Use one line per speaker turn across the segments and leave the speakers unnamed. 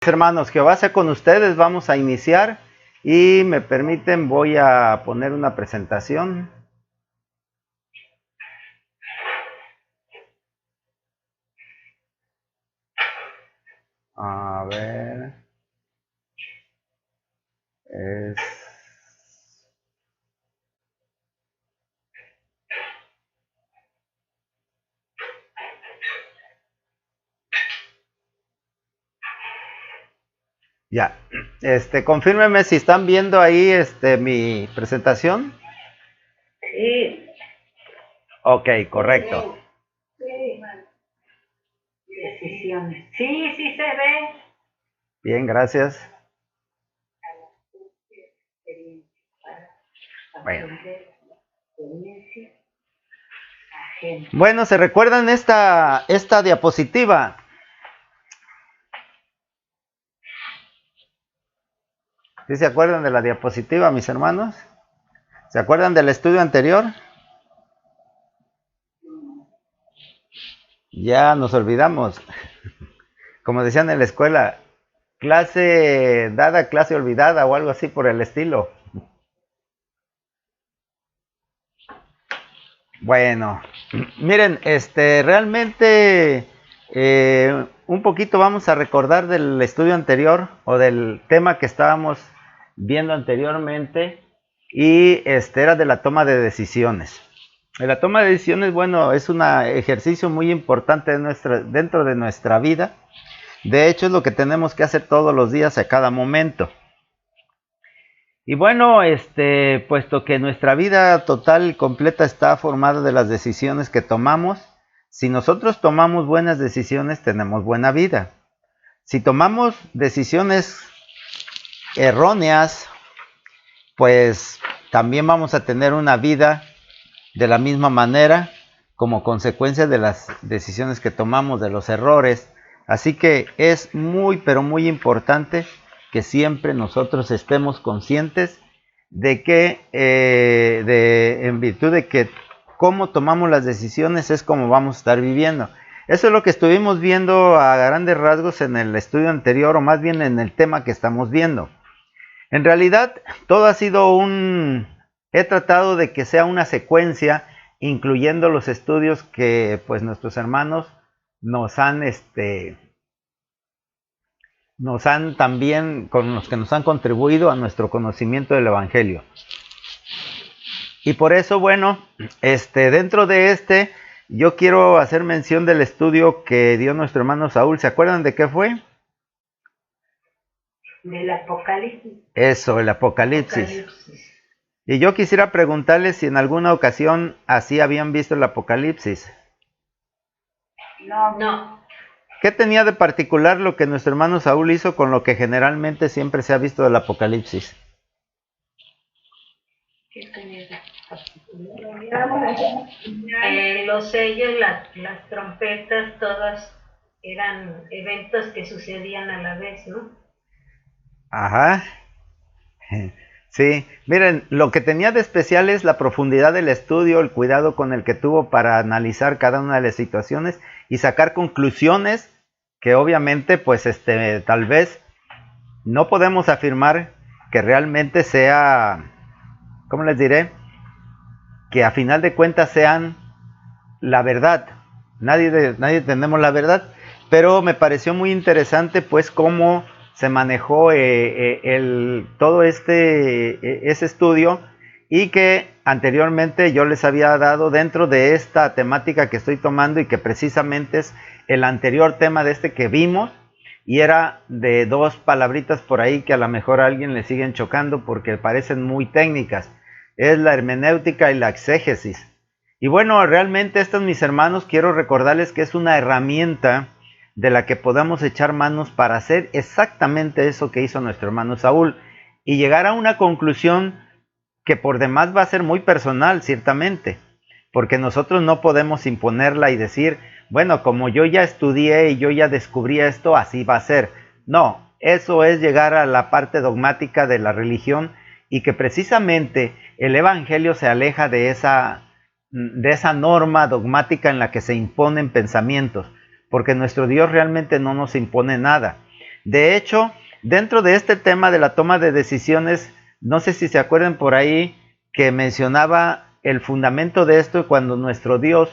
Hermanos, Jehová sea con ustedes. Vamos a iniciar y me permiten, voy a poner una presentación. A ver, ya, confírmeme si están viendo ahí, mi presentación.
Sí.
Ok, correcto.
Sí. Decisiones. Sí, sí se ve.
Bien, gracias. Bueno, ¿se recuerdan esta diapositiva? ¿Sí se acuerdan de la diapositiva, mis hermanos? ¿Se acuerdan del estudio anterior? Ya nos olvidamos. Como decían en la escuela, clase dada, clase olvidada o algo así por el estilo. Bueno, miren, realmente un poquito vamos a recordar del estudio anterior o del tema que estábamos viendo anteriormente y era de la toma de decisiones. La toma de decisiones, bueno, es un ejercicio muy importante dentro de nuestra vida. De hecho, es lo que tenemos que hacer todos los días a cada momento. Y bueno, puesto que nuestra vida total y completa está formada de las decisiones que tomamos, si nosotros tomamos buenas decisiones, tenemos buena vida. Si tomamos decisiones erróneas, pues también vamos a tener una vida de la misma manera como consecuencia de las decisiones que tomamos, de los errores. Así que es muy, pero muy importante que siempre nosotros estemos conscientes de que, en virtud de que cómo tomamos las decisiones es como vamos a estar viviendo. Eso es lo que estuvimos viendo a grandes rasgos en el estudio anterior, o más bien en el tema que estamos viendo. En realidad, todo ha sido he tratado de que sea una secuencia, incluyendo los estudios que pues nuestros hermanos nos han también, con los que nos han contribuido a nuestro conocimiento del Evangelio. Y por eso, bueno, dentro de yo quiero hacer mención del estudio que dio nuestro hermano Saúl. ¿Se acuerdan de qué fue?
Del Apocalipsis.
Eso, el Apocalipsis. Y yo quisiera preguntarles si en alguna ocasión así habían visto el Apocalipsis.
No.
¿Qué tenía de particular lo que nuestro hermano Saúl hizo con lo que generalmente siempre se ha visto del Apocalipsis?
¿Qué tenía de particular? Los sellos, las trompetas, todas eran eventos que sucedían a la vez, ¿no?
Ajá. Sí, miren, lo que tenía de especial es la profundidad del estudio, el cuidado con el que tuvo para analizar cada una de las situaciones y sacar conclusiones que obviamente, pues, tal vez no podemos afirmar que realmente sea, ¿cómo les diré? Que a final de cuentas sean la verdad. Nadie tenemos la verdad, pero me pareció muy interesante, pues, cómo se manejó todo ese estudio, y que anteriormente yo les había dado dentro de esta temática que estoy tomando, y que precisamente es el anterior tema de que vimos, y era de dos palabritas por ahí que a lo mejor a alguien le siguen chocando porque parecen muy técnicas. Es la hermenéutica y la exégesis. Y bueno, realmente estos, mis hermanos, quiero recordarles que es una herramienta de la que podamos echar manos para hacer exactamente eso que hizo nuestro hermano Saúl, y llegar a una conclusión que por demás va a ser muy personal, ciertamente, porque nosotros no podemos imponerla y decir, bueno, como yo ya estudié y yo ya descubrí esto, así va a ser. No, eso es llegar a la parte dogmática de la religión, y que precisamente el Evangelio se aleja de esa norma dogmática en la que se imponen pensamientos, porque nuestro Dios realmente no nos impone nada. De hecho, dentro de este tema de la toma de decisiones, no sé si se acuerdan por ahí que mencionaba el fundamento de esto cuando nuestro Dios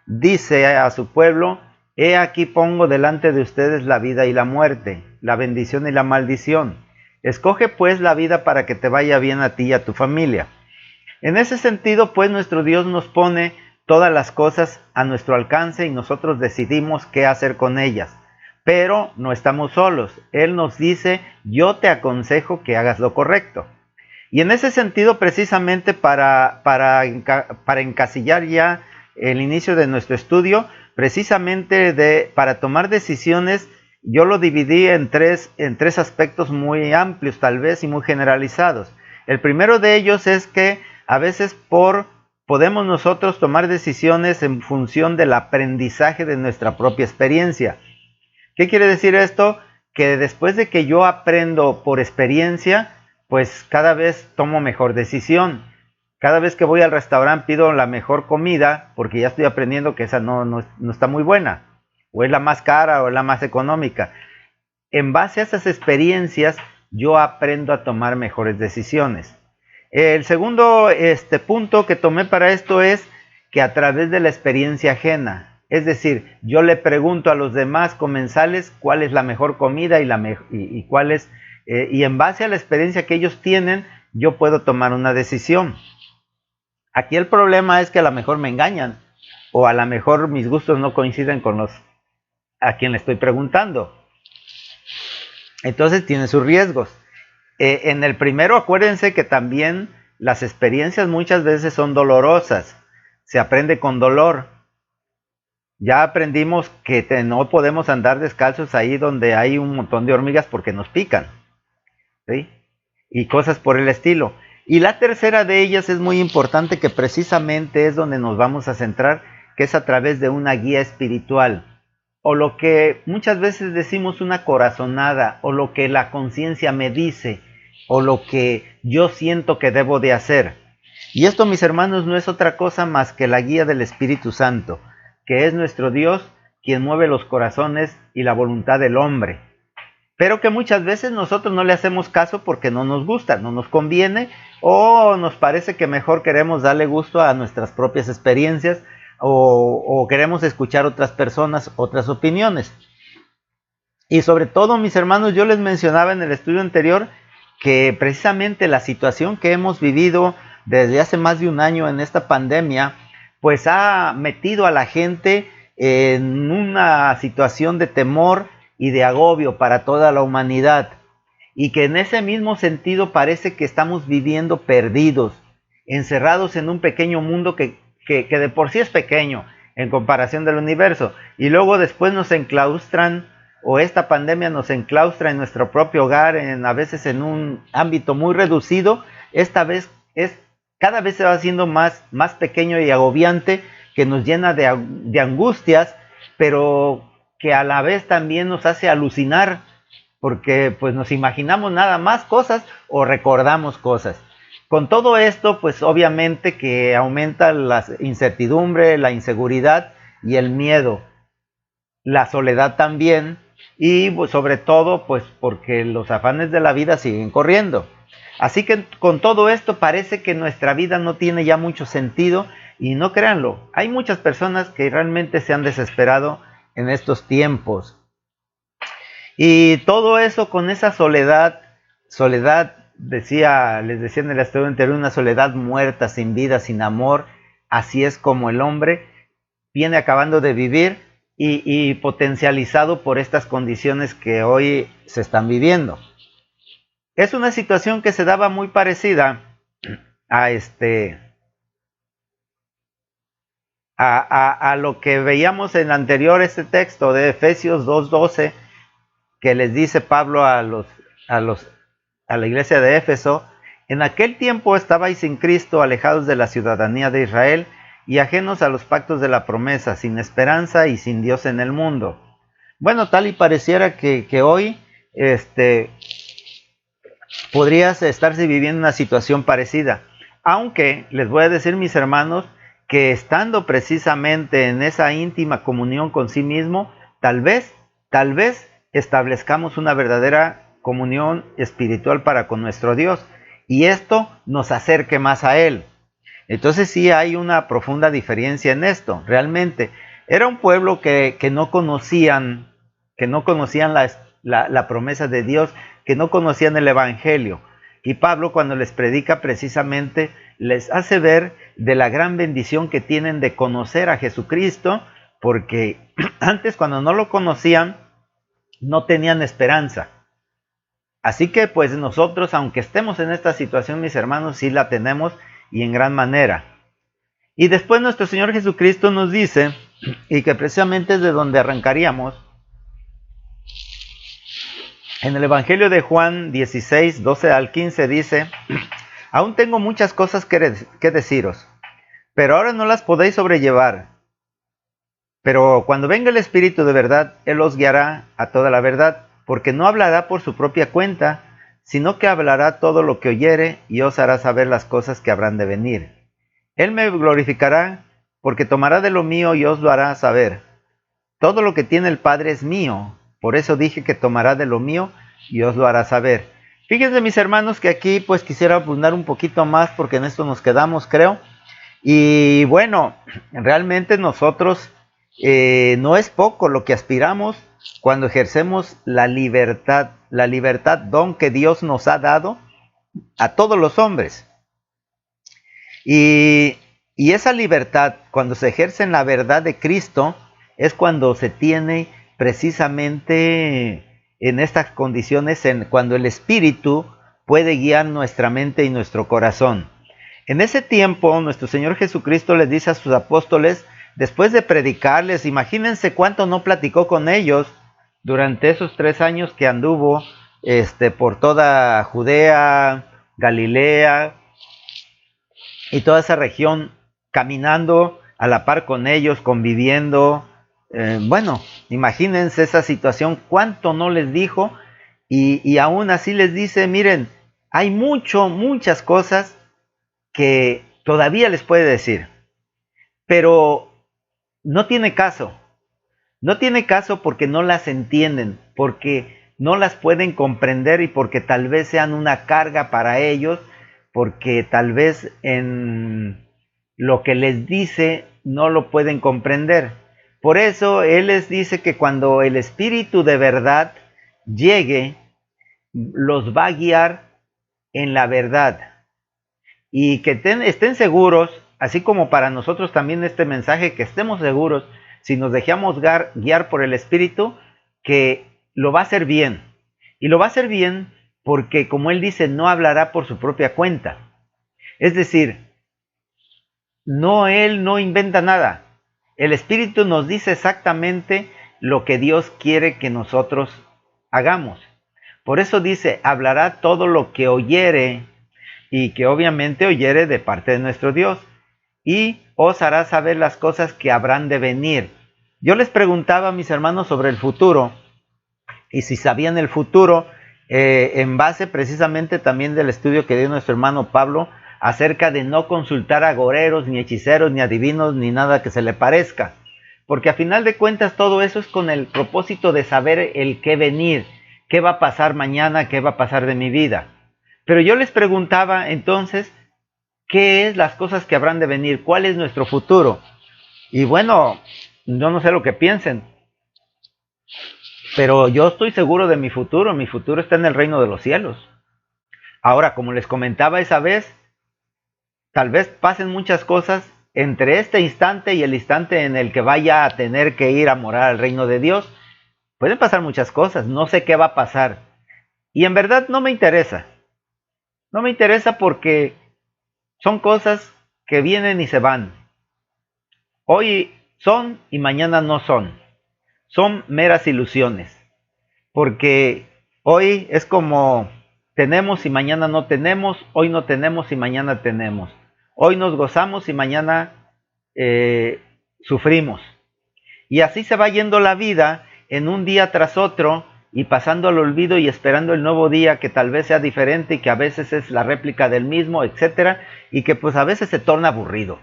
dice a su pueblo: he aquí pongo delante de ustedes la vida y la muerte, la bendición y la maldición. Escoge pues la vida para que te vaya bien a ti y a tu familia. En ese sentido, pues nuestro Dios nos pone todas las cosas a nuestro alcance y nosotros decidimos qué hacer con ellas. Pero no estamos solos. Él nos dice: yo te aconsejo que hagas lo correcto. Y en ese sentido, precisamente para encasillar ya el inicio de nuestro estudio, precisamente para tomar decisiones, yo lo dividí en tres aspectos muy amplios tal vez y muy generalizados. El primero de ellos es que a veces podemos nosotros tomar decisiones en función del aprendizaje de nuestra propia experiencia. ¿Qué quiere decir esto? Que después de que yo aprendo por experiencia, pues cada vez tomo mejor decisión. Cada vez que voy al restaurante pido la mejor comida porque ya estoy aprendiendo que esa no está muy buena, o es la más cara o es la más económica. En base a esas experiencias yo aprendo a tomar mejores decisiones. El segundo punto que tomé para esto es que a través de la experiencia ajena, es decir, yo le pregunto a los demás comensales cuál es la mejor comida y cuál es, y en base a la experiencia que ellos tienen, yo puedo tomar una decisión. Aquí el problema es que a lo mejor me engañan, o a lo mejor mis gustos no coinciden con a quien le estoy preguntando. Entonces tiene sus riesgos. En el primero, acuérdense que también las experiencias muchas veces son dolorosas. Se aprende con dolor. Ya aprendimos que no podemos andar descalzos ahí donde hay un montón de hormigas porque nos pican, ¿sí? Y cosas por el estilo. Y la tercera de ellas es muy importante, que precisamente es donde nos vamos a centrar, que es a través de una guía espiritual, o lo que muchas veces decimos una corazonada, o lo que la conciencia me dice, o lo que yo siento que debo de hacer. Y esto, mis hermanos, no es otra cosa más que la guía del Espíritu Santo, que es nuestro Dios quien mueve los corazones y la voluntad del hombre. Pero que muchas veces nosotros no le hacemos caso porque no nos gusta, no nos conviene, o nos parece que mejor queremos darle gusto a nuestras propias experiencias, o queremos escuchar otras personas, otras opiniones. Y sobre todo, mis hermanos, yo les mencionaba en el estudio anterior que precisamente la situación que hemos vivido desde hace más de un año en esta pandemia, pues ha metido a la gente en una situación de temor y de agobio para toda la humanidad, y que en ese mismo sentido parece que estamos viviendo perdidos, encerrados en un pequeño mundo que de por sí es pequeño en comparación del universo, y luego después nos enclaustran, o esta pandemia nos enclaustra en nuestro propio hogar, a veces en un ámbito muy reducido. Esta vez cada vez se va haciendo más pequeño y agobiante, que nos llena de angustias, pero que a la vez también nos hace alucinar, porque pues nos imaginamos nada más cosas o recordamos cosas. Con todo esto, pues obviamente que aumenta la incertidumbre, la inseguridad y el miedo, la soledad también, y pues, sobre todo pues porque los afanes de la vida siguen corriendo. Así que con todo esto parece que nuestra vida no tiene ya mucho sentido, y no créanlo, hay muchas personas que realmente se han desesperado en estos tiempos. Y todo eso con esa soledad, les decía en el estudio anterior, una soledad muerta, sin vida, sin amor. Así es como el hombre viene acabando de vivir, y potencializado por estas condiciones que hoy se están viviendo. Es una situación que se daba muy parecida a lo que veíamos en el anterior, texto de Efesios 2:12, que les dice Pablo a la iglesia de Éfeso: en aquel tiempo estabais sin Cristo, alejados de la ciudadanía de Israel y ajenos a los pactos de la promesa, sin esperanza y sin Dios en el mundo. Bueno, tal y pareciera que hoy podrías estarse viviendo una situación parecida, aunque les voy a decir, mis hermanos, que estando precisamente en esa íntima comunión con sí mismo, tal vez establezcamos una verdadera comunión espiritual para con nuestro Dios, y esto nos acerque más a Él. Entonces sí hay una profunda diferencia en esto. Realmente era un pueblo que no conocían la promesa de Dios, que no conocían el Evangelio. Y Pablo, cuando les predica, precisamente les hace ver de la gran bendición que tienen de conocer a Jesucristo, porque antes, cuando no lo conocían, no tenían esperanza. Así que pues nosotros, aunque estemos en esta situación, mis hermanos, sí la tenemos, y en gran manera. Y después nuestro Señor Jesucristo nos dice, y que precisamente es de donde arrancaríamos, en el Evangelio de Juan 16, 12 al 15 dice: aún tengo muchas cosas que deciros, pero ahora no las podéis sobrellevar. Pero cuando venga el Espíritu de verdad, Él os guiará a toda la verdad, porque no hablará por su propia cuenta, sino que hablará todo lo que oyere, y os hará saber las cosas que habrán de venir. Él me glorificará, porque tomará de lo mío y os lo hará saber. Todo lo que tiene el Padre es mío, por eso dije que tomará de lo mío y os lo hará saber. Fíjense, mis hermanos, que aquí pues quisiera abundar un poquito más, porque en esto nos quedamos, creo. Y bueno, realmente nosotros no es poco lo que aspiramos cuando ejercemos la libertad don que Dios nos ha dado a todos los hombres. Y esa libertad, cuando se ejerce en la verdad de Cristo, es cuando se tiene precisamente en estas condiciones, cuando el Espíritu puede guiar nuestra mente y nuestro corazón. En ese tiempo, nuestro Señor Jesucristo les dice a sus apóstoles, después de predicarles, imagínense cuánto no platicó con ellos durante esos 3 años que anduvo por toda Judea, Galilea y toda esa región, caminando a la par con ellos, conviviendo. Bueno, imagínense esa situación, cuánto no les dijo, y aún así les dice, miren, hay muchas cosas que todavía les puede decir, pero no tiene caso porque no las entienden, porque no las pueden comprender, y porque tal vez sean una carga para ellos, porque tal vez en lo que les dice no lo pueden comprender. Por eso Él les dice que cuando el Espíritu de verdad llegue, los va a guiar en la verdad. Y que estén seguros, así como para nosotros también este mensaje, que estemos seguros, si nos dejamos guiar por el Espíritu, que lo va a hacer bien. Y lo va a hacer bien porque, como Él dice, no hablará por su propia cuenta. Es decir, Él no inventa nada. El Espíritu nos dice exactamente lo que Dios quiere que nosotros hagamos. Por eso dice, hablará todo lo que oyere, y que obviamente oyere de parte de nuestro Dios, y os hará saber las cosas que habrán de venir. Yo les preguntaba a mis hermanos sobre el futuro, y si sabían el futuro, en base precisamente también del estudio que dio nuestro hermano Pablo, acerca de no consultar a agoreros, ni hechiceros, ni adivinos, ni nada que se le parezca. Porque a final de cuentas todo eso es con el propósito de saber el qué venir, qué va a pasar mañana, qué va a pasar de mi vida. Pero yo les preguntaba entonces, ¿qué es las cosas que habrán de venir? ¿Cuál es nuestro futuro? Y bueno, yo no sé lo que piensen, pero yo estoy seguro de mi futuro está en el reino de los cielos. Ahora, como les comentaba esa vez, tal vez pasen muchas cosas entre este instante y el instante en el que vaya a tener que ir a morar al reino de Dios. Pueden pasar muchas cosas, no sé qué va a pasar. Y en verdad no me interesa. No me interesa porque son cosas que vienen y se van. Hoy son y mañana no son. Son meras ilusiones. Porque hoy es como tenemos y mañana no tenemos, hoy no tenemos y mañana tenemos. Hoy nos gozamos y mañana sufrimos. Y así se va yendo la vida en un día tras otro, y pasando al olvido y esperando el nuevo día que tal vez sea diferente y que a veces es la réplica del mismo, etcétera, y que pues a veces se torna aburrido,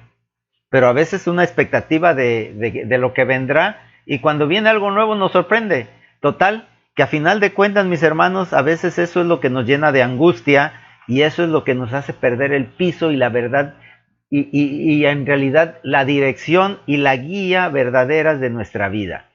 pero a veces una expectativa de lo que vendrá, y cuando viene algo nuevo nos sorprende. Total, que a final de cuentas, mis hermanos, a veces eso es lo que nos llena de angustia y eso es lo que nos hace perder el piso y la verdad y en realidad la dirección y la guía verdaderas de nuestra vida.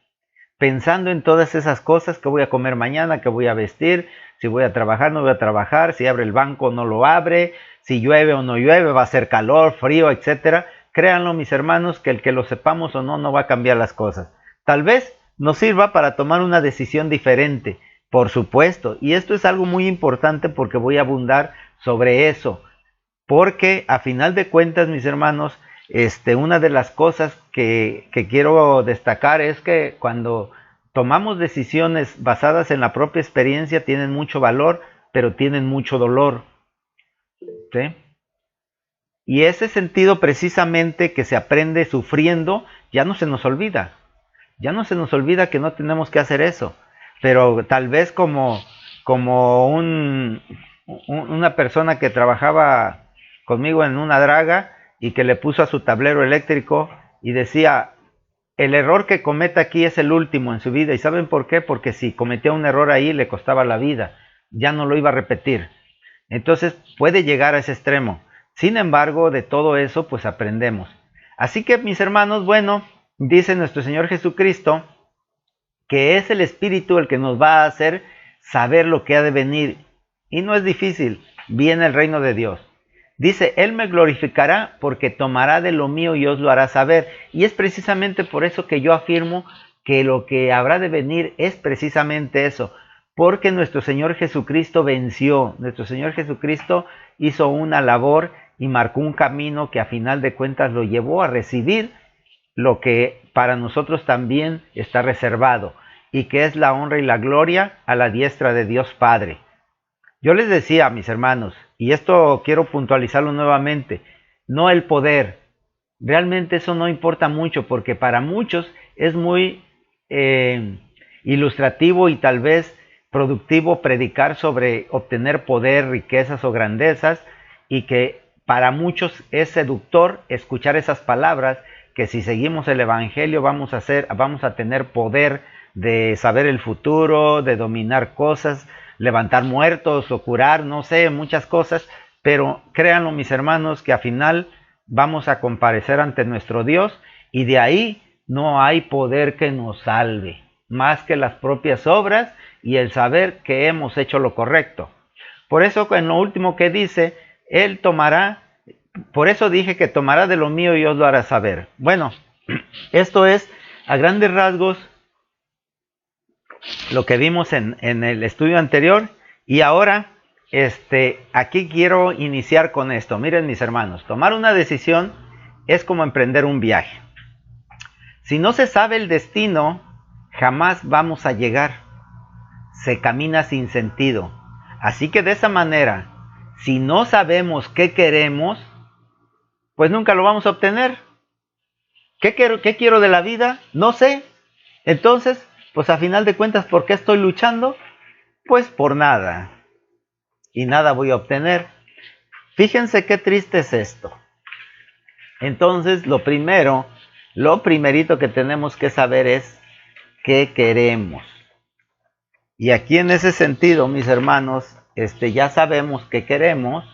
Pensando en todas esas cosas, que voy a comer mañana, que voy a vestir, si voy a trabajar, no voy a trabajar, si abre el banco, no lo abre, si llueve o no llueve, va a ser calor, frío, etcétera. Créanlo, mis hermanos, que el que lo sepamos o no, no va a cambiar las cosas. Tal vez nos sirva para tomar una decisión diferente, por supuesto, y esto es algo muy importante porque voy a abundar sobre eso, porque a final de cuentas, mis hermanos, una de las cosas que quiero destacar es que cuando tomamos decisiones basadas en la propia experiencia tienen mucho valor, pero tienen mucho dolor, ¿sí? Y ese sentido precisamente que se aprende sufriendo, ya no se nos olvida. Ya no se nos olvida que no tenemos que hacer eso. Pero tal vez como una persona que trabajaba conmigo en una draga y que le puso a su tablero eléctrico y decía, el error que cometa aquí es el último en su vida. ¿Y saben por qué? Porque si cometía un error ahí le costaba la vida. Ya no lo iba a repetir. Entonces puede llegar a ese extremo. Sin embargo, de todo eso pues aprendemos. Así que mis hermanos, bueno, dice nuestro Señor Jesucristo que es el Espíritu el que nos va a hacer saber lo que ha de venir. Y no es difícil, viene el reino de Dios. Dice, Él me glorificará porque tomará de lo mío y os lo hará saber. Y es precisamente por eso que yo afirmo que lo que habrá de venir es precisamente eso. Porque nuestro Señor Jesucristo venció, nuestro Señor Jesucristo hizo una labor y marcó un camino que a final de cuentas lo llevó a recibir lo que para nosotros también está reservado, y que es la honra y la gloria a la diestra de Dios Padre. Yo les decía, mis hermanos, y esto quiero puntualizarlo nuevamente, no el poder, realmente eso no importa mucho, porque para muchos es muy ilustrativo y tal vez productivo predicar sobre obtener poder, riquezas o grandezas, y que para muchos es seductor escuchar esas palabras, que si seguimos el evangelio vamos a tener poder de saber el futuro, de dominar cosas, levantar muertos o curar, no sé, muchas cosas, pero créanlo, mis hermanos, que al final vamos a comparecer ante nuestro Dios y de ahí no hay poder que nos salve, más que las propias obras y el saber que hemos hecho lo correcto. Por eso en lo último que dice, Él tomará, por eso dije que tomará de lo mío y os lo hará saber. Bueno, esto es a grandes rasgos lo que vimos en el estudio anterior, y ahora aquí quiero iniciar con esto. Miren, mis hermanos, tomar una decisión es como emprender un viaje. Si no se sabe el destino, jamás vamos a llegar. Se camina sin sentido. Así que de esa manera, si no sabemos qué queremos, pues nunca lo vamos a obtener. ¿Qué quiero de la vida? No sé. Entonces, pues a final de cuentas, ¿por qué estoy luchando? Pues por nada. Y nada voy a obtener. Fíjense qué triste es esto. Entonces, lo primerito que tenemos que saber es qué queremos. Y aquí en ese sentido, mis hermanos, ya sabemos qué queremos.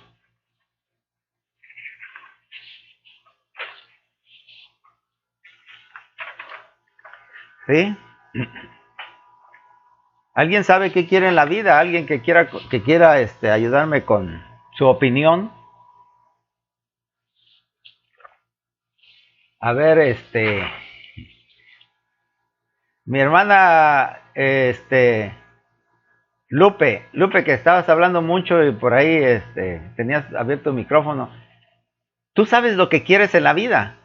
¿Sí? ¿Alguien sabe qué quiere en la vida? ¿Alguien que quiera ayudarme con su opinión? A ver, mi hermana, Lupe, que estabas hablando mucho y por ahí, tenías abierto el micrófono. ¿Tú sabes lo que quieres en la vida?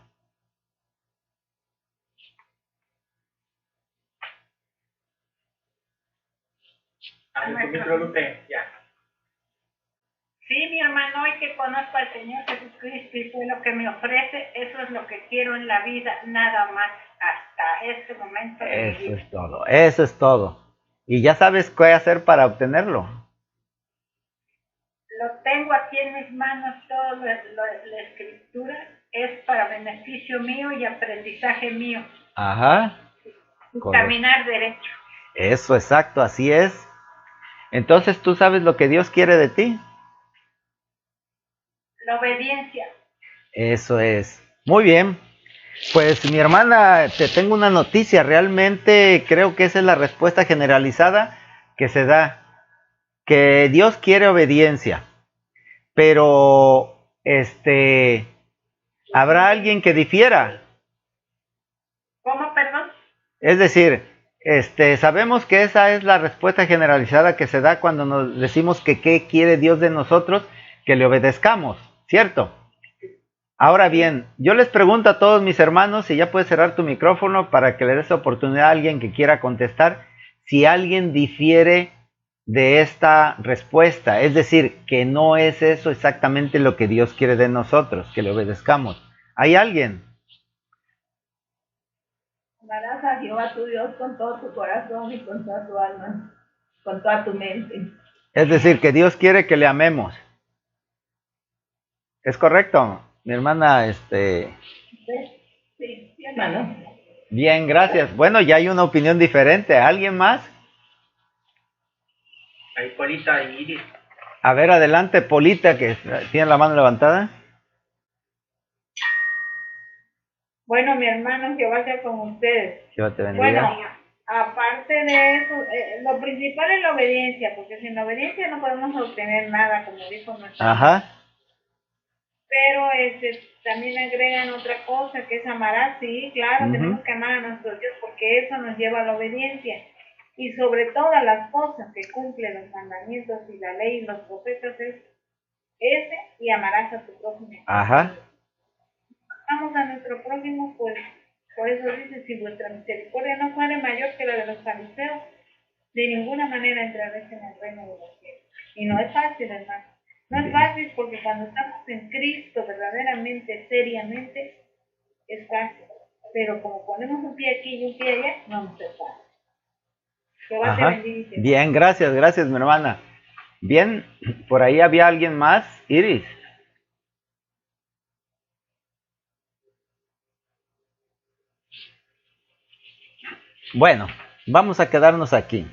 Lupe, ya. Sí, mi hermano, hoy que conozco al Señor Jesucristo y fue lo que me ofrece, eso es lo que quiero en la vida, nada más hasta este momento.
Eso es todo, eso es todo. ¿Y ya sabes qué hacer para obtenerlo?
Lo tengo aquí en mis manos, toda la escritura es para beneficio mío y aprendizaje mío.
Ajá.
Y caminar derecho.
Eso, exacto, así es. Entonces, ¿tú sabes lo que Dios quiere de ti?
La obediencia.
Eso es. Muy bien. Pues mi hermana, te tengo una noticia. Realmente creo que esa es la respuesta generalizada que se da. Que Dios quiere obediencia. Pero, habrá alguien que difiera.
¿Cómo, perdón?
Es decir, sabemos que esa es la respuesta generalizada que se da cuando nos decimos que qué quiere Dios de nosotros, que le obedezcamos, ¿cierto? Ahora bien, yo les pregunto a todos mis hermanos, si ya puedes cerrar tu micrófono para que le des oportunidad a alguien que quiera contestar, si alguien difiere de esta respuesta, es decir, que no es eso exactamente lo que Dios quiere de nosotros, que le obedezcamos. ¿Hay alguien?
Amarás a Jehová tu Dios con todo tu corazón y con toda tu alma, con toda tu mente.
Es decir, que Dios quiere que le amemos. ¿Es correcto? Mi hermana,
Sí, hermano.
Bien, gracias. Bueno, ya hay una opinión diferente. ¿Alguien más?
Ahí Polita y Iris.
A ver, adelante, Polita, que tiene la mano levantada.
Bueno, mi hermano, Jehová sea con ustedes.
Jehová te bendiga.
Bueno, aparte de eso, lo principal es la obediencia, porque sin la obediencia no podemos obtener nada, como dijo nuestra.
Ajá.
Pero también agregan otra cosa, que es amarás, sí, claro, tenemos que amar a nuestro Dios, porque eso nos lleva a la obediencia. Y sobre todas las cosas que cumplen los mandamientos y la ley y los profetas es ese, y amarás a tu prójimo.
Ajá.
Amamos a nuestro prójimo, pues por eso dice, si vuestra misericordia no fuere mayor que la de los fariseos, de ninguna manera entraréis en el reino de los cielos. Y no es fácil, hermano. No es fácil porque cuando estamos en Cristo verdaderamente, seriamente, es fácil. Pero como ponemos un pie aquí y un pie allá, no nos es fácil. Jehová te bendiga.
Bien, gracias, mi hermana. Bien, por ahí había alguien más, Iris. Bueno, vamos a quedarnos aquí.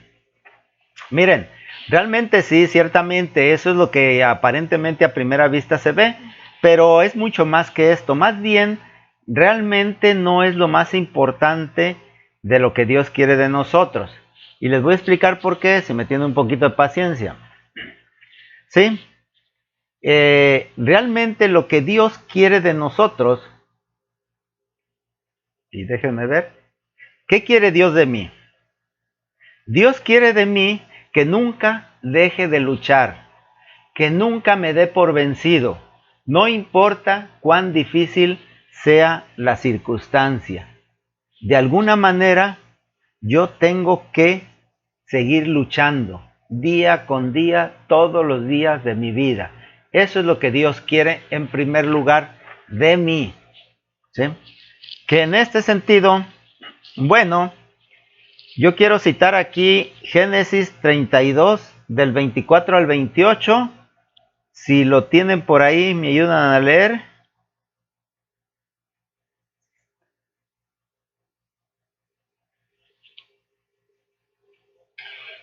Miren, realmente sí, ciertamente, eso es lo que aparentemente a primera vista se ve, pero es mucho más que esto. Más bien, realmente no es lo más importante de lo que Dios quiere de nosotros. Y les voy a explicar por qué, si me tienen un poquito de paciencia. ¿Sí? Realmente lo que Dios quiere de nosotros, y déjenme ver, ¿qué quiere Dios de mí? Dios quiere de mí que nunca deje de luchar, que nunca me dé por vencido, no importa cuán difícil sea la circunstancia. De alguna manera, yo tengo que seguir luchando día con día, todos los días de mi vida. Eso es lo que Dios quiere en primer lugar de mí. ¿Sí? Que en este sentido, bueno, yo quiero citar aquí Génesis 32, del 24 al 28. Si lo tienen por ahí, me ayudan a leer.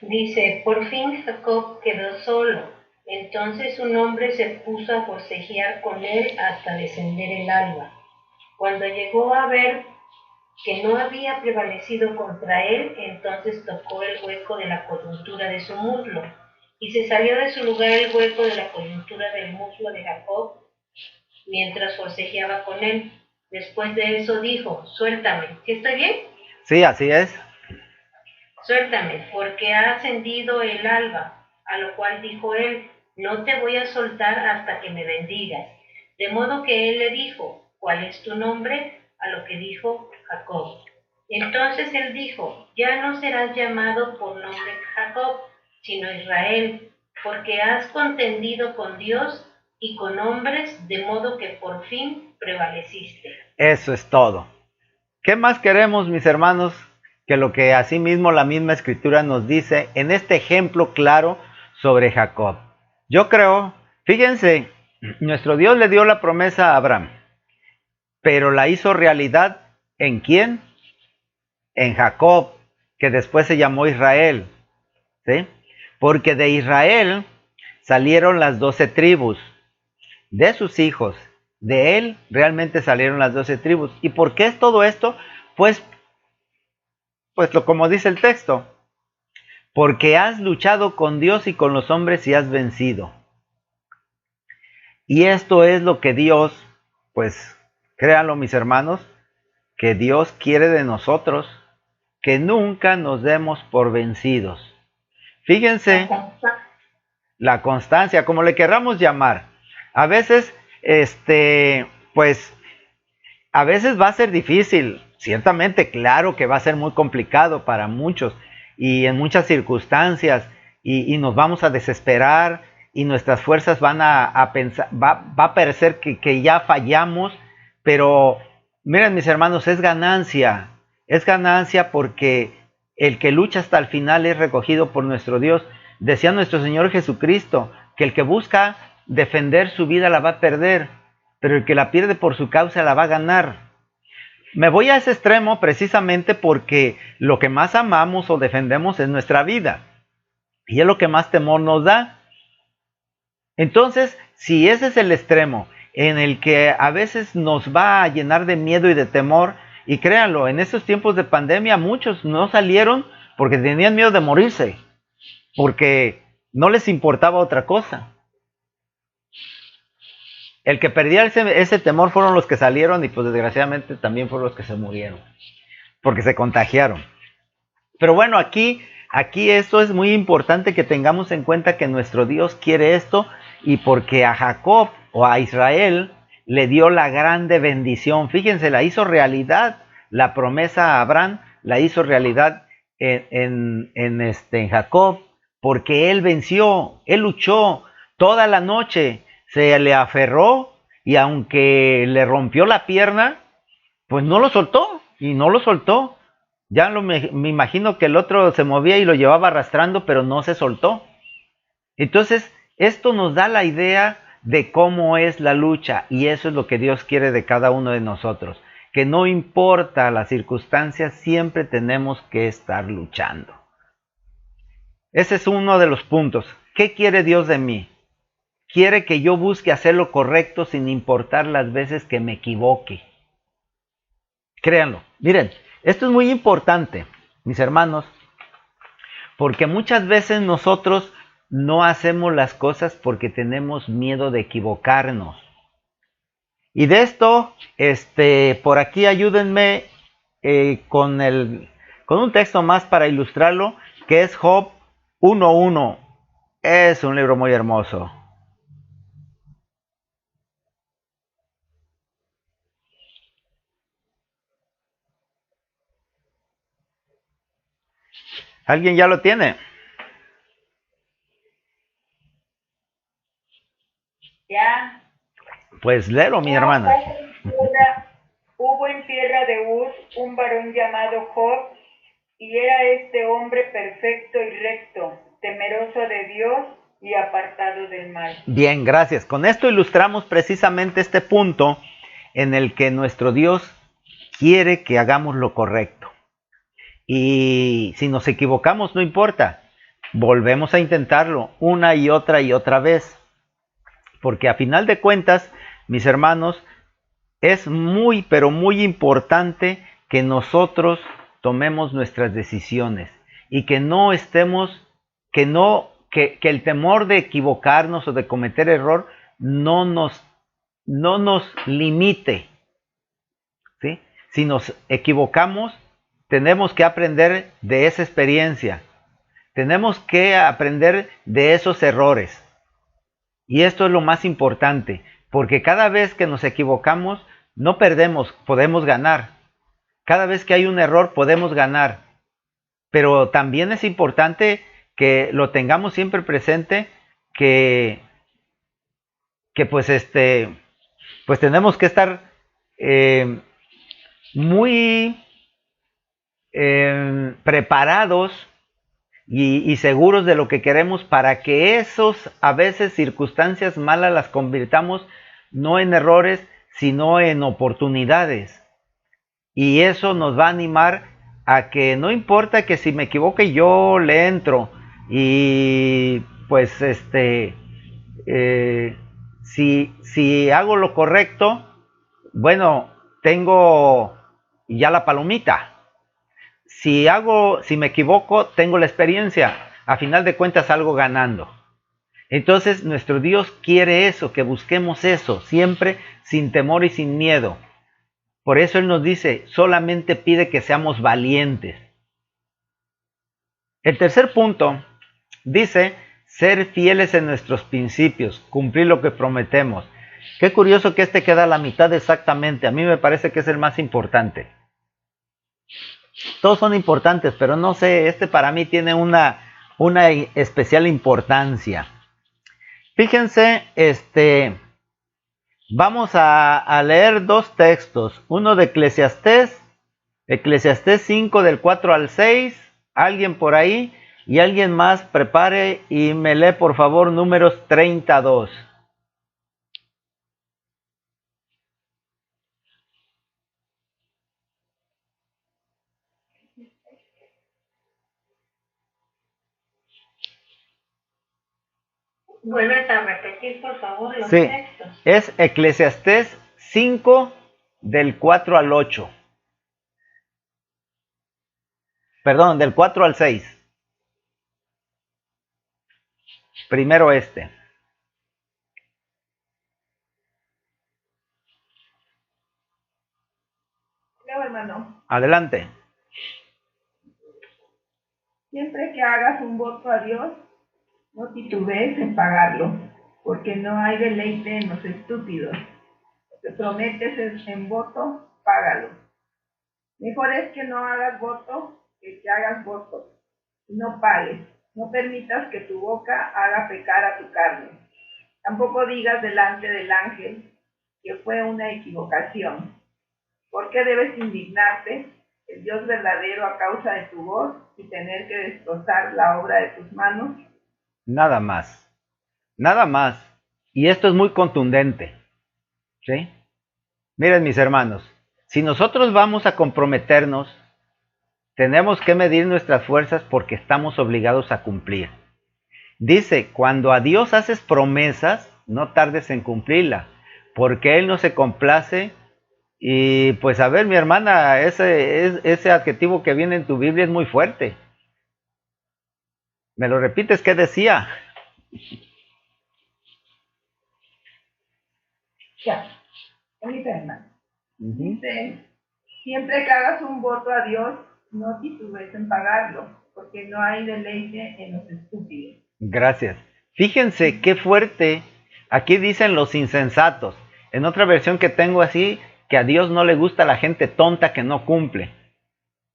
Dice, por fin Jacob quedó solo. Entonces un hombre se puso a forcejear con él hasta descender el alba. Cuando llegó a ver que no había prevalecido contra él, entonces tocó el hueco de la coyuntura de su muslo, y se salió de su lugar el hueco de la coyuntura del muslo de Jacob, mientras forcejeaba con él. Después de eso dijo, suéltame. ¿Sí estoy bien?
Sí, así es.
Suéltame, porque ha ascendido el alba. A lo cual dijo él, no te voy a soltar hasta que me bendigas. De modo que él le dijo, ¿cuál es tu nombre? A lo que dijo Jacob. Entonces él dijo, ya no serás llamado por nombre Jacob, sino Israel, porque has contendido con Dios y con hombres, de modo que por fin prevaleciste.
Eso es todo. ¿Qué más queremos, mis hermanos, que lo que asimismo la misma escritura nos dice en este ejemplo claro sobre Jacob? Yo creo, fíjense, nuestro Dios le dio la promesa a Abraham, pero la hizo realidad ¿en quién? En Jacob. que después se llamó Israel, ¿sí? Porque de Israel salieron las 12 tribus, de sus hijos, de él realmente salieron las 12 tribus. ¿Y por qué es todo esto? Pues como dice el texto, porque has luchado con Dios y con los hombres y has vencido. Y esto es lo que Dios, pues créanlo mis hermanos, que Dios quiere de nosotros, que nunca nos demos por vencidos. Fíjense, la constancia, como le querramos llamar. A veces, pues, a veces va a ser difícil. Ciertamente, claro que va a ser muy complicado para muchos y en muchas circunstancias y nos vamos a desesperar y nuestras fuerzas van a pensar, va a parecer que ya fallamos, pero miren mis hermanos, es ganancia porque el que lucha hasta el final es recogido por nuestro Dios. Decía nuestro Señor Jesucristo que el que busca defender su vida la va a perder, pero el que la pierde por su causa la va a ganar. Me voy a ese extremo precisamente porque lo que más amamos o defendemos es nuestra vida y es lo que más temor nos da. Entonces, si ese es el extremo en el que a veces nos va a llenar de miedo y de temor, y créanlo, en estos tiempos de pandemia muchos no salieron porque tenían miedo de morirse, porque no les importaba otra cosa. El que perdía ese temor fueron los que salieron y pues desgraciadamente también fueron los que se murieron, porque se contagiaron. Pero bueno, aquí esto es muy importante que tengamos en cuenta que nuestro Dios quiere esto y porque a Jacob o a Israel le dio la grande bendición. Fíjense, la hizo realidad, la promesa a Abraham la hizo realidad en Jacob, porque él venció, él luchó toda la noche, se le aferró y aunque le rompió la pierna, pues no lo soltó y no lo soltó. Ya me imagino que el otro se movía y lo llevaba arrastrando, pero no se soltó. Entonces, esto nos da la idea de cómo es la lucha y eso es lo que Dios quiere de cada uno de nosotros. Que no importa las circunstancias, siempre tenemos que estar luchando. Ese es uno de los puntos. ¿Qué quiere Dios de mí? Quiere que yo busque hacer lo correcto sin importar las veces que me equivoque. Créanlo. Miren, esto es muy importante, mis hermanos, porque muchas veces nosotros no hacemos las cosas porque tenemos miedo de equivocarnos. Y de esto, por aquí ayúdenme con un texto más para ilustrarlo, que es Job 1:1. Es un libro muy hermoso. ¿Alguien ya lo tiene?
Ya.
Pues léelo, mi hermana.
Hubo en tierra de Uz un varón llamado Job, y era este hombre perfecto y recto, temeroso de Dios y apartado del mal.
Bien, gracias. Con esto ilustramos precisamente este punto en el que nuestro Dios quiere que hagamos lo correcto. Y si nos equivocamos, no importa. Volvemos a intentarlo una y otra vez. Porque a final de cuentas, mis hermanos, es muy, pero muy importante que nosotros tomemos nuestras decisiones y que no estemos, que el temor de equivocarnos o de cometer error no nos limite, ¿sí? Si nos equivocamos, tenemos que aprender de esa experiencia, tenemos que aprender de esos errores. Y esto es lo más importante, porque cada vez que nos equivocamos, no perdemos, podemos ganar. Cada vez que hay un error, podemos ganar. Pero también es importante que lo tengamos siempre presente, que pues tenemos que estar muy preparados y seguros de lo que queremos para que esos a veces circunstancias malas las convirtamos no en errores, sino en oportunidades. Y eso nos va a animar a que no importa que si me equivoque yo le entro y pues si hago lo correcto, bueno, tengo ya la palomita. Si me equivoco, tengo la experiencia. A final de cuentas salgo ganando. Entonces nuestro Dios quiere eso, que busquemos eso, siempre sin temor y sin miedo. Por eso Él nos dice, solamente pide que seamos valientes. El tercer punto dice, ser fieles en nuestros principios, cumplir lo que prometemos. Qué curioso que queda a la mitad exactamente. A mí me parece que es el más importante. Todos son importantes, pero no sé, para mí tiene una especial importancia. Fíjense, vamos a leer dos textos. Uno de Eclesiastés 5 del 4 al 6. Alguien por ahí y alguien más prepare y me lee por favor Números 32.
¿Vuelves a repetir, por favor, los
Sí,
textos?
es Eclesiastés 5 del 4 al 8. Perdón, del 4 al 6. Primero Leo,
hermano.
Adelante.
Siempre que hagas un voto a Dios, no titubees en pagarlo, porque no hay deleite en los estúpidos. Lo que prometes en voto, págalo. Mejor es que no hagas voto que hagas voto. No pagues. No permitas que tu boca haga pecar a tu carne. Tampoco digas delante del ángel que fue una equivocación. ¿Por qué debes indignarte, el Dios verdadero, a causa de tu voz y tener que destrozar la obra de tus manos?
Nada más. Nada más. Y esto es muy contundente. ¿Sí? Miren, mis hermanos, si nosotros vamos a comprometernos, tenemos que medir nuestras fuerzas porque estamos obligados a cumplir. Dice, cuando a Dios haces promesas, no tardes en cumplirla, porque Él no se complace. Y pues a ver, mi hermana, ese adjetivo que viene en tu Biblia es muy fuerte. ¿Me lo repites? ¿Qué decía?
Ya, ahorita, hermano. Dice, siempre que hagas un voto a Dios, no titubees en pagarlo, porque no hay deleite en los estúpidos.
Gracias. Fíjense qué fuerte. Aquí dicen los insensatos. En otra versión que tengo así, que a Dios no le gusta la gente tonta que no cumple.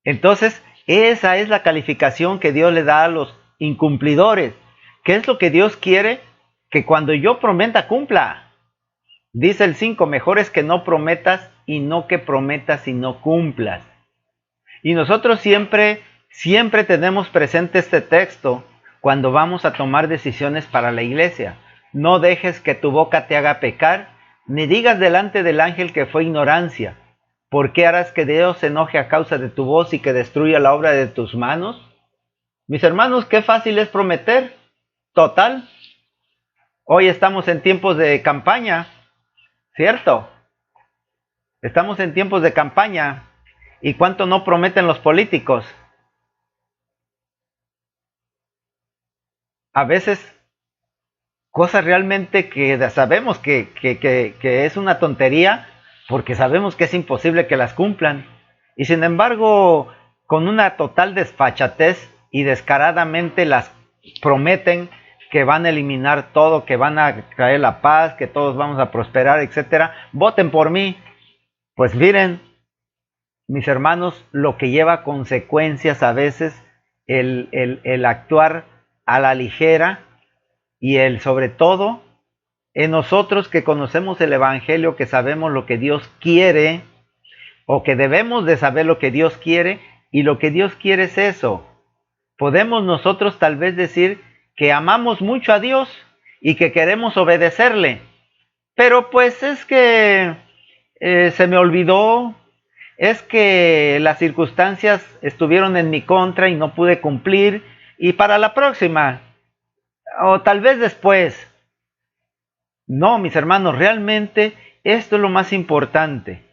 Entonces, esa es la calificación que Dios le da a los incumplidores. ¿Qué es lo que Dios quiere? Que cuando yo prometa, cumpla. Dice el 5, mejor es que no prometas y no que prometas y no cumplas. Y nosotros siempre tenemos presente este texto cuando vamos a tomar decisiones para la iglesia. No dejes que tu boca te haga pecar, ni digas delante del ángel que fue ignorancia. ¿Por qué harás que Dios se enoje a causa de tu voz y que destruya la obra de tus manos? Mis hermanos, qué fácil es prometer. Total. Hoy estamos en tiempos de campaña, ¿cierto? Estamos en tiempos de campaña. ¿Y cuánto no prometen los políticos? A veces cosas realmente que sabemos que es una tontería, porque sabemos que es imposible que las cumplan. Y sin embargo, con una total desfachatez y descaradamente las prometen que van a eliminar todo, que van a traer la paz, que todos vamos a prosperar, etcétera. Voten por mí. Pues miren, mis hermanos, lo que lleva consecuencias a veces el actuar a la ligera y sobre todo en nosotros que conocemos el Evangelio, que sabemos lo que Dios quiere o que debemos de saber lo que Dios quiere, y lo que Dios quiere es eso. Podemos nosotros tal vez decir que amamos mucho a Dios y que queremos obedecerle, pero pues es que se me olvidó, es que las circunstancias estuvieron en mi contra y no pude cumplir, y para la próxima, o tal vez después. No, mis hermanos, realmente esto es lo más importante.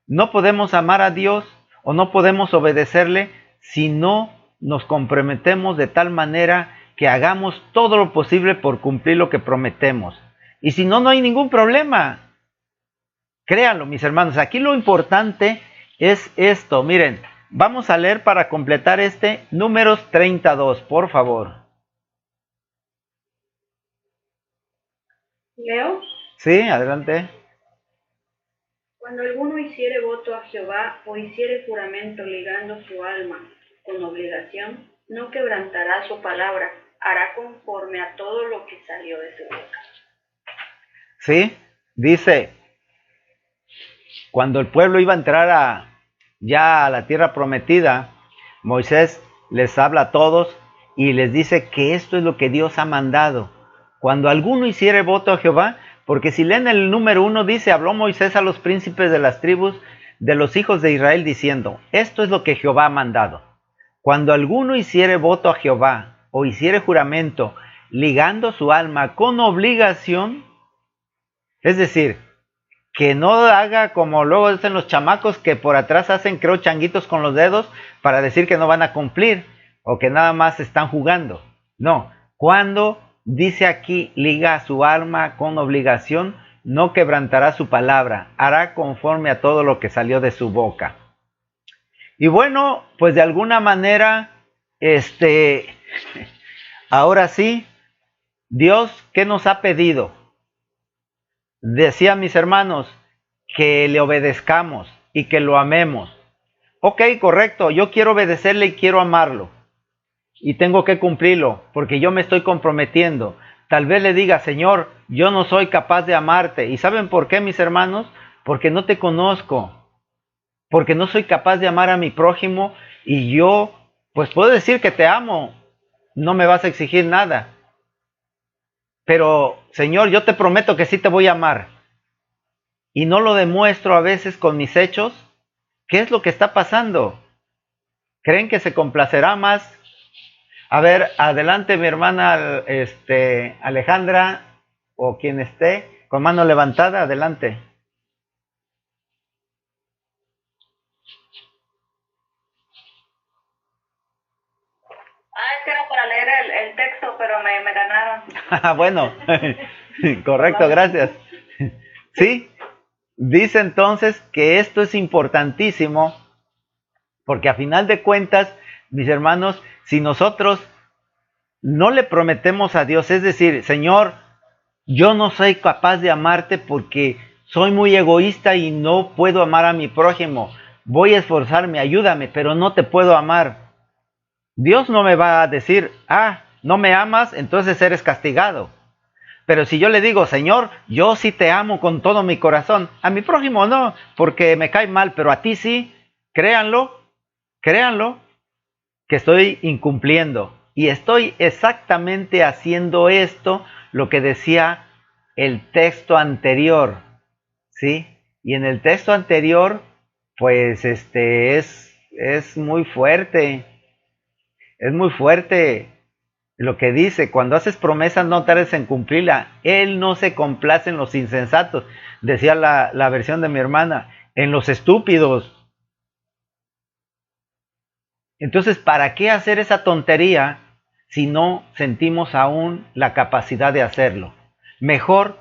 No podemos amar a Dios o no podemos obedecerle si no nos comprometemos de tal manera que hagamos todo lo posible por cumplir lo que prometemos. Y si no, no hay ningún problema. Créanlo, mis hermanos, aquí lo importante es esto. Miren, vamos a leer para completar Números 32, por favor.
¿Leo?
Sí, adelante.
Cuando alguno hiciere voto a Jehová o hiciere juramento ligando su alma con obligación, no quebrantará su palabra, hará conforme a todo lo que salió de su boca.
Sí, dice, cuando el pueblo iba a entrar ya a la tierra prometida, Moisés les habla a todos y les dice que esto es lo que Dios ha mandado. Cuando alguno hiciere voto a Jehová, porque si leen el número 1 dice, habló Moisés a los príncipes de las tribus de los hijos de Israel diciendo, esto es lo que Jehová ha mandado. Cuando alguno hiciere voto a Jehová o hiciere juramento ligando su alma con obligación, es decir, que no haga como luego dicen los chamacos que por atrás hacen creo changuitos con los dedos para decir que no van a cumplir o que nada más están jugando. No, cuando dice aquí liga su alma con obligación, no quebrantará su palabra, hará conforme a todo lo que salió de su boca. Y bueno, pues de alguna manera, ahora sí, Dios, ¿qué nos ha pedido? Decía mis hermanos, que le obedezcamos y que lo amemos. Ok, correcto, yo quiero obedecerle y quiero amarlo. Y tengo que cumplirlo, porque yo me estoy comprometiendo. Tal vez le diga, Señor, yo no soy capaz de amarte. ¿Y saben por qué, mis hermanos? Porque no te conozco. Porque no soy capaz de amar a mi prójimo y yo, pues puedo decir que te amo. No me vas a exigir nada. Pero, Señor, yo te prometo que sí te voy a amar. Y no lo demuestro a veces con mis hechos. ¿Qué es lo que está pasando? ¿Creen que se complacerá más? A ver, adelante mi hermana Alejandra o quien esté con mano levantada, adelante.
Es que era para leer el texto, pero me ganaron.
Bueno, correcto, gracias. Sí, dice entonces que esto es importantísimo porque a final de cuentas, mis hermanos, si nosotros no le prometemos a Dios, es decir, Señor, yo no soy capaz de amarte porque soy muy egoísta y no puedo amar a mi prójimo, voy a esforzarme, ayúdame, pero no te puedo amar. Dios no me va a decir, no me amas, entonces eres castigado. Pero si yo le digo, Señor, yo sí te amo con todo mi corazón, a mi prójimo no, porque me cae mal, pero a ti sí, créanlo, que estoy incumpliendo. Y estoy exactamente haciendo esto, lo que decía el texto anterior, ¿sí? Y en el texto anterior, pues es muy fuerte. Es muy fuerte lo que dice, cuando haces promesas no tardes en cumplirla. Él no se complace en los insensatos, decía la versión de mi hermana, en los estúpidos. Entonces, ¿para qué hacer esa tontería si no sentimos aún la capacidad de hacerlo? Mejor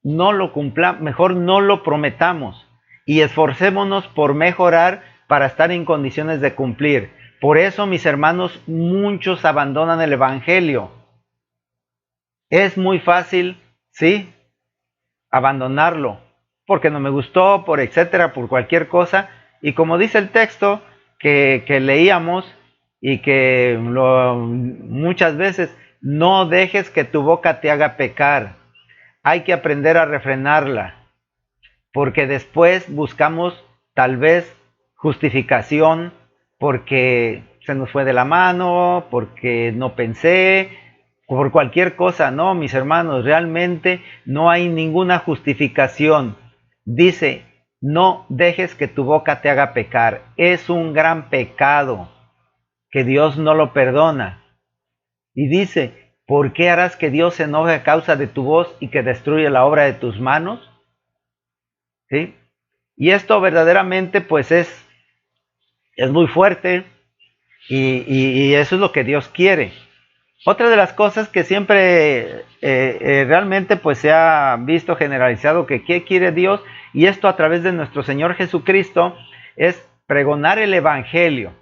no lo prometamos y esforcémonos por mejorar para estar en condiciones de cumplir. Por eso, mis hermanos, muchos abandonan el Evangelio. Es muy fácil, ¿sí?, abandonarlo, porque no me gustó, por etcétera, por cualquier cosa. Y como dice el texto que leíamos y que muchas veces, no dejes que tu boca te haga pecar. Hay que aprender a refrenarla, porque después buscamos tal vez justificación, porque se nos fue de la mano, porque no pensé, por cualquier cosa. No, mis hermanos, realmente no hay ninguna justificación. Dice, no dejes que tu boca te haga pecar. Es un gran pecado que Dios no lo perdona. Y dice, ¿por qué harás que Dios se enoje a causa de tu voz y que destruya la obra de tus manos? ¿Sí? Y esto verdaderamente pues es muy fuerte y eso es lo que Dios quiere. Otra de las cosas que siempre realmente pues se ha visto generalizado que ¿qué quiere Dios? Y esto a través de nuestro Señor Jesucristo es pregonar el Evangelio,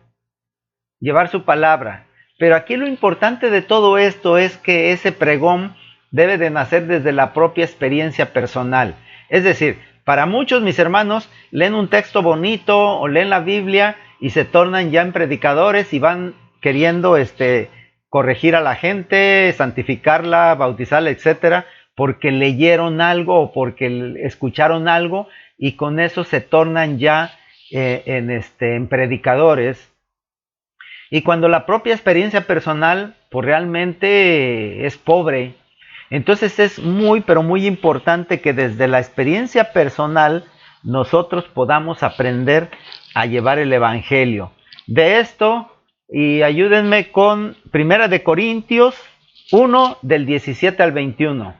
llevar su palabra. Pero aquí lo importante de todo esto es que ese pregón debe de nacer desde la propia experiencia personal. Es decir, para muchos mis hermanos leen un texto bonito o leen la Biblia y se tornan ya en predicadores y van queriendo corregir a la gente, santificarla, bautizarla, etcétera, porque leyeron algo o porque escucharon algo y con eso se tornan ya en predicadores. Y cuando la propia experiencia personal pues realmente es pobre, entonces es muy pero muy importante que desde la experiencia personal nosotros podamos aprender a llevar el evangelio. De esto, y ayúdenme con Primera de Corintios 1 del 17 al 21.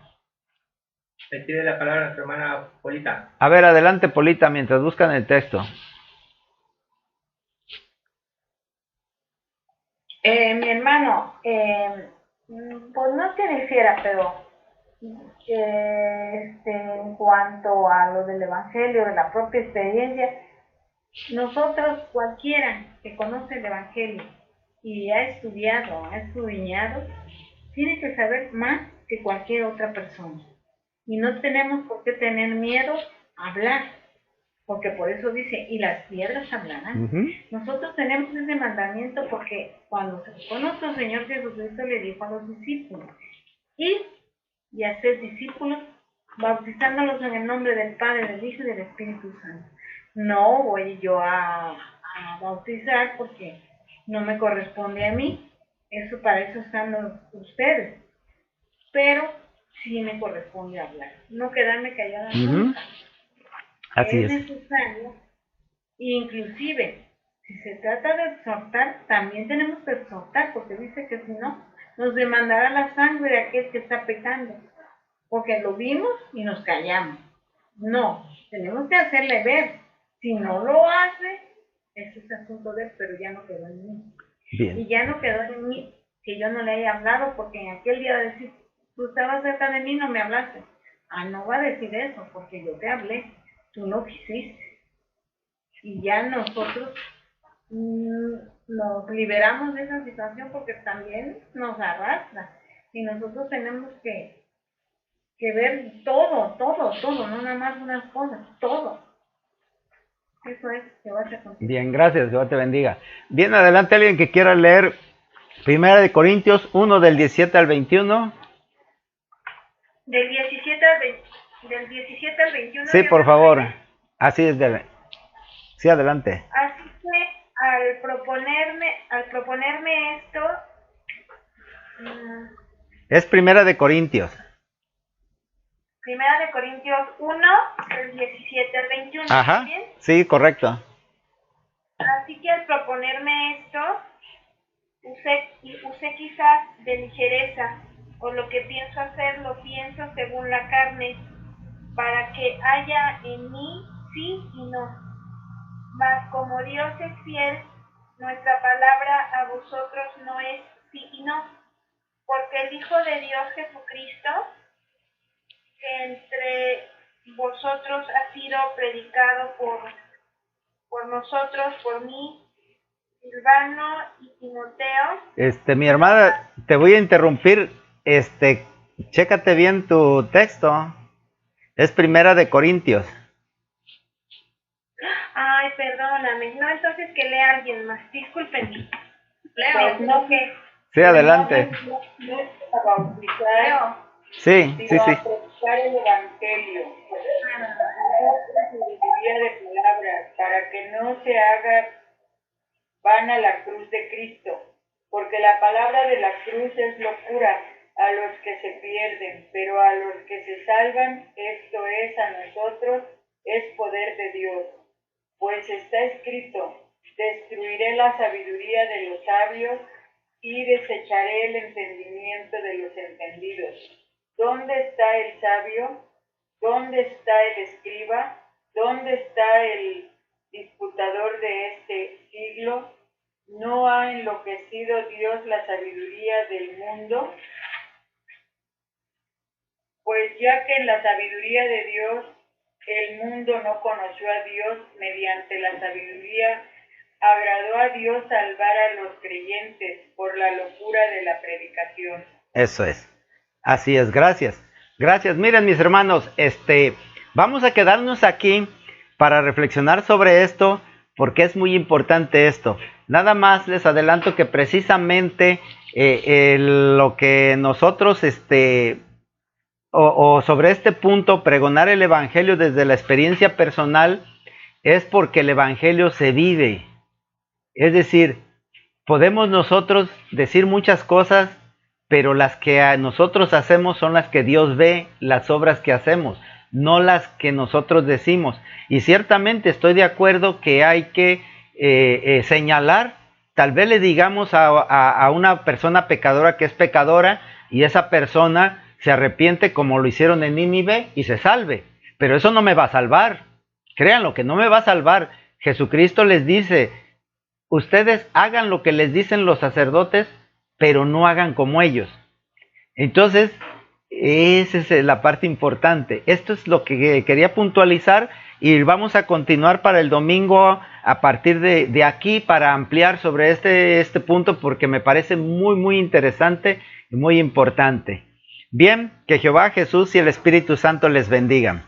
Le pide la palabra a nuestra hermana Polita.
A ver, adelante Polita, mientras buscan el texto.
Mi hermano, pues no es que dijera, pero en cuanto a lo del Evangelio, de la propia experiencia, nosotros, cualquiera que conoce el Evangelio y ha estudiado, ha escudriñado, tiene que saber más que cualquier otra persona. Y no tenemos por qué tener miedo a hablar, porque por eso dice, y las piedras hablarán. Nosotros tenemos ese mandamiento porque cuando se fue nuestro Señor Jesucristo le dijo a los discípulos, id y hacer discípulos, bautizándolos en el nombre del Padre, del Hijo y del Espíritu Santo. No voy yo a bautizar porque no me corresponde a mí, eso para eso están ustedes, pero sí me corresponde hablar, no quedarme callada nunca.
Así es
necesario, inclusive, si se trata de exhortar, también tenemos que exhortar, porque dice que si no, nos demandará la sangre de aquel que está pecando, porque lo vimos y nos callamos. No, tenemos que hacerle ver. Si no lo hace, ese es asunto de él, pero ya no quedó en mí.
Bien.
Y ya no quedó en mí que yo no le haya hablado, porque en aquel día va a decir, tú estabas cerca de mí, no me hablaste. Ah, no va a decir eso, porque yo te hablé, tú no quisiste. Y ya nosotros nos liberamos de esa situación porque también nos arrastra. Y nosotros tenemos que ver todo, no nada más unas cosas, todo. Eso es, que va a ser contigo.
Bien, gracias, Dios te bendiga. Bien, adelante alguien que quiera leer Primera de Corintios 1 del 17 al 21.
Del 17 al 21.
Sí, por favor. Así es, sí, adelante.
Así que al proponerme esto,
es Primera de Corintios.
Primera de Corintios 1, del 17 al 21.
Ajá,
¿Bien?
sí, correcto.
Así que al proponerme esto, usé quizás de ligereza, o lo que pienso hacer lo pienso según la carne, para que haya en mí sí y no. Mas como Dios es fiel, nuestra palabra a vosotros no es sí y no, porque el Hijo de Dios Jesucristo, que entre vosotros ha sido predicado por nosotros, por mí, Silvano y Timoteo.
Mi hermana, te voy a interrumpir. Chécate bien tu texto. Es Primera de Corintios.
Ay, perdóname. No, entonces que lea alguien más. Discúlpenme. Leo. No que.
Sí, adelante.
No es para bautizar.
Sí.
Para predicar el evangelio. De palabras, para que no se haga vana la cruz de Cristo, porque la palabra de la cruz es locura a los que se pierden, pero a los que se salvan, esto es a nosotros,
es poder de Dios, pues está escrito: destruiré la sabiduría de los sabios y desecharé el entendimiento de los entendidos. ¿Dónde está el sabio? ¿Dónde está el escriba? ¿Dónde está el disputador de este siglo? ¿No ha enloquecido Dios la sabiduría del mundo? Pues ya que en la sabiduría de Dios el mundo no conoció a Dios, mediante la sabiduría agradó a Dios salvar a los creyentes por la locura de la predicación.
Eso es. Así es, gracias. Gracias. Miren, mis hermanos, vamos a quedarnos aquí para reflexionar sobre esto, porque es muy importante esto. Nada más les adelanto que precisamente lo que nosotros, sobre este punto, pregonar el Evangelio desde la experiencia personal, es porque el Evangelio se vive. Es decir, podemos nosotros decir muchas cosas, pero las que nosotros hacemos son las que Dios ve, las obras que hacemos, no las que nosotros decimos. Y ciertamente estoy de acuerdo que hay que señalar, tal vez le digamos a una persona pecadora que es pecadora, y esa persona se arrepiente como lo hicieron en Nínive y se salve. Pero eso no me va a salvar. Créanlo que no me va a salvar. Jesucristo les dice: ustedes hagan lo que les dicen los sacerdotes, pero no hagan como ellos. Entonces, esa es la parte importante. Esto es lo que quería puntualizar, y vamos a continuar para el domingo a partir de aquí para ampliar sobre este punto, porque me parece muy, muy interesante y muy importante. Bien, que Jehová, Jesús y el Espíritu Santo les bendigan.